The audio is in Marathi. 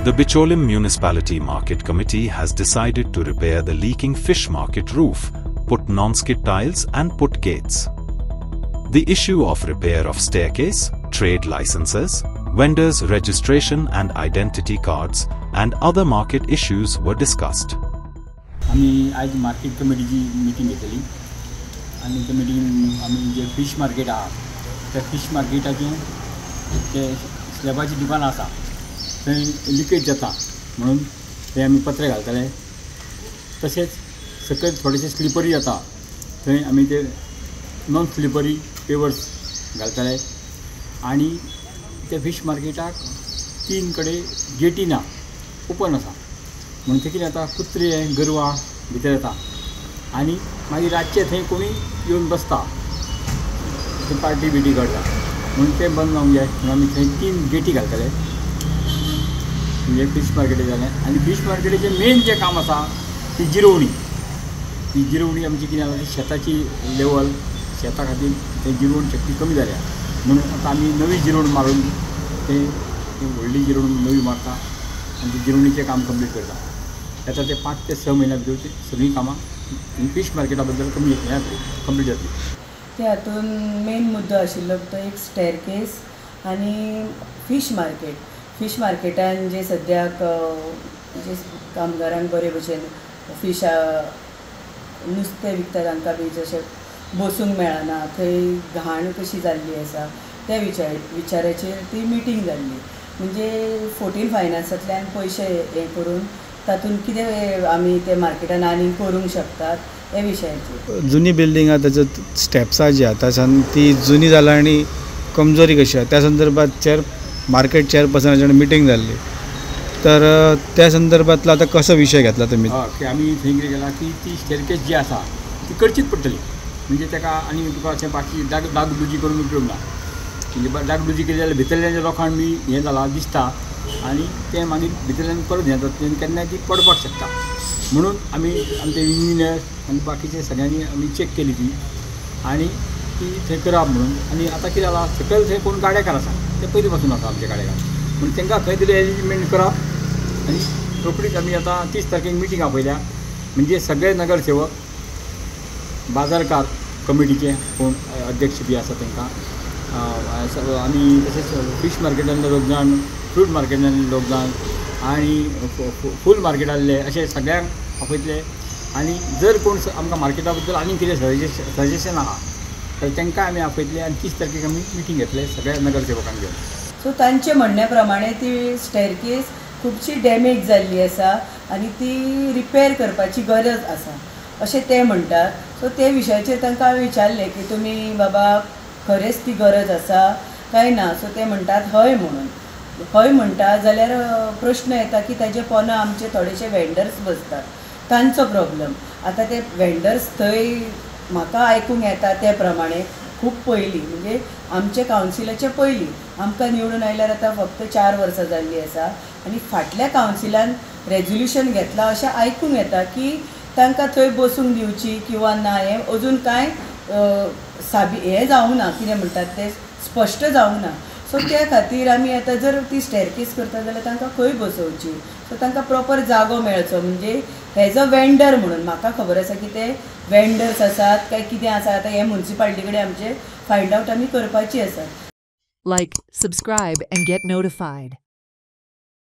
The Bicholim Municipality Market Committee has decided to repair the leaking fish market roof, put non-skid tiles and put gates. The issue of repair of staircase, trade licenses, vendors' registration and identity cards and other market issues were discussed. आम्ही आज मार्केट कमिटीची मीटिंग घेतली आणि त्या मीटिंगेन आम्ही जे फिश मार्केट आहा त्या फिश मार्केटाचें ते स्लॅबाची दुकान आसा थंय लिकेज जाता म्हणून ते आमी पत्रे घालतले. तशेंच सकयल थोडेशे स्लिपरी जाता थंय आमी ते नॉन स्लिपरी पेवर्स घालतले. आणि त्या फिश मार्केटाक 3 कडेन गेटी ना, ओपन आसा म्हणून ते कितें जाता कुत्रे गोरवां भितर येता आनी मागीर रातचे थंय कोणी येवन बसता, ते पार्टी बिटी करता म्हणून ते बंद जावंक जाय म्हणून आमी थंय 3 गेटी घालतले. म्हणजे फिश मार्केट जालें. आनी फिश मार्केटाचें मेन जें काम आसा ती जिरवणी. ती जिरवणी आमची कितें जालां ती शेताची लेवल शेता खातीर ते जिरवण शक्ती कमी जाल्या म्हणून आतां आमी नवी जिरवण मारून ते व्हडली जिरवण नवी मारता आनी ती जिरवणीचें काम कंप्लीट करता. आता ते 5 ते 6 म्हयन्या भितर ती सगळीं कामां फिश मार्केटा बद्दल कंप्लीट जातली. ते हातून मेन मुद्दो आशिल्लो तो एक स्टेरकेस आनी फिश मार्केट. फिश मार्केटान जे सद्याक जे कामगारांक बरे भशेन फिश नुस्तें विकता तांकां बी जशें बसूंक मेळना, थंय घाण कशी जाल्ली आसा त्या विचाराचेर ती मिटींग जाल्ली. म्हणजे 14 फायनान्सांतल्यान पयशे हे करून तातूंत कितें आमी ते मार्केटान आनी करूंक शकतात हे विशयाचेर. जुनी बिल्डींग आहा ताच्यो स्टेप्सां जी आहा ताच्यान ती जुनी जाला आनी कमजोरी कशी आहा त्या संदर्भात मार्केट चेअरपर्सनाची मिटींग जाल्ली. तर त्या संदर्भातलो आतां कसो विशय घेतला तुमी? की आमी थंय कितें केलां की ती स्टेरकेस जी आसा ती करचीच पडटली. म्हणजे ताका आनी तुका अशें बाकी डागडुजी करून उपयोग ना. म्हणजे डागडुजी केली जाल्यार भितरल्या लोकांक बी हें जालां दिसता आनी ते मागीर भितरल्यान परत हें जाता केन्नाय ती पडपाक शकता. म्हणून आमी आमचे इंजिनियर आनी बाकीचे सगळ्यांनी आमी चॅक केली ती आनी ती थंय करप म्हणून. आनी आतां कितें जालां सकयल थंय कोण गाडेकार आसा ते पयलीं पासून आसा आमचे गाडेकार म्हणून तांकां खंय तरी एरेंजमेंट करप आनी रोखडीच आमी आतां 30 तारखेक मिटींग आपयल्या. म्हणजे सगळे नगरसेवक बाजारकार कमिटीचे कोण अध्यक्ष बी आसा तांकां आनी तशेंच फिश मार्केटांतले लोक जाण, फ्रूट मार्केटांतले लोक जाण आनी फूल मार्केटांतले अशे सगळ्यांक आपयतले. आनी जर कोण आमकां मार्केटा बद्दल आनी कितें सजेशन आहा तर तांकां आमी आपयतले आनी 30 तारखेक आमी मिटींग घेतले सगळ्या नगरसेवकांक घेवन. सो तांचे म्हणणे प्रमाणे ती स्टेरकेस खुबशी डॅमेज जाल्ली आसा आनी ती रिपेर करपाची गरज आसा अशें ते म्हणटात. सो ते विशयाचेर तांकां विचारलें की तुमी बाबा खरेंच ती गरज आसा काय ना. सो ते म्हणटात हय म्हणून. हय म्हणटा जाल्यार प्रश्न येता की ताजे पोंदा आमचे थोडेशे वेंडर्स बसतात तांचो प्रॉब्लम. आतां ते वेंडर्स थंय म्हाका आयकूंक येता ते प्रमाणे खूब पयलीं म्हणजे आमचे कावन्सिलाचे पयलीं आमकां निवडून आयल्यार आतां फक्त 4 वर्सां जाल्लीं आसा आनी फाटल्या कावन्सिलान रेजोल्युशन घेतलां अशें आयकूंक येता की तांकां थंय बसूंक दिवची किंवा ना हें अजून कांय हें जावंक ना. कितें म्हणटात ते स्पश्ट जावंक ना. सो त्या खातीर आमी आतां जर ती स्टेरकेस करता जाल्यार तांकां खंय बसोवची. सो तांकां प्रॉपर जागो मेळचो. म्हणजे हेज अ वेंडर म्हणून म्हाका खबर आसा की ते वेंडर्स आसात काय कितें आसा आतां हें म्युनिसिपालिटी कडेन आमचें फायंड आवट आमी करपाची आसा. Like, subscribe and get notified.